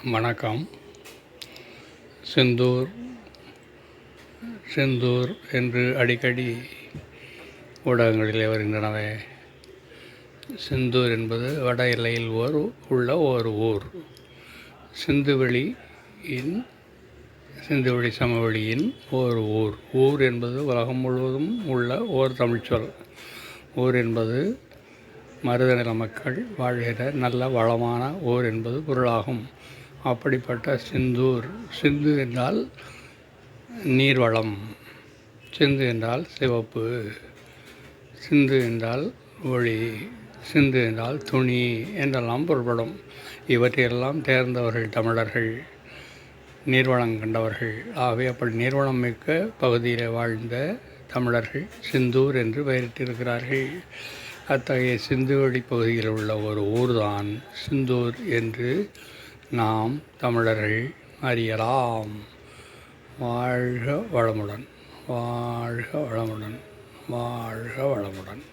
வணக்கம். சிந்தூர் சிந்தூர் என்று அடிக்கடி ஊடகங்களிலே வருகின்றனவே. சிந்தூர் என்பது வட எல்லையில் உள்ள ஒரு ஊர். சிந்துவெளி சமவெளியின் ஒரு ஊர். ஊர் என்பது உலகம் முழுவதும் உள்ள ஓர் தமிழ்ச்சொல். ஊர் என்பது மருதநில மக்கள் வாழ்கிற நல்ல வளமான ஊர் என்பது பொருளாகும். அப்படிப்பட்ட சிந்தூர், சிந்து என்றால் நீர்வளம், சிந்து என்றால் சிவப்பு, சிந்து என்றால் ஒளி, சிந்து என்றால் துணி என்றெல்லாம் பொருள்படும். இவற்றையெல்லாம் தேர்ந்தவர்கள் தமிழர்கள், நீர்வளம் கண்டவர்கள். ஆகவே அப்படி நீர்வளம் மிக்க பகுதியில் வாழ்ந்த தமிழர்கள் சிந்தூர் என்று பெயரிட்டிருக்கிறார்கள். அத்தகைய சிந்துவெளி பகுதியில் உள்ள ஒரு ஊர்தான் சிந்தூர் என்று நாம் தமிழர்கள் அறியலாம். வாழ்க வளமுடன், வாழ்க வளமுடன், வாழ்க வளமுடன்.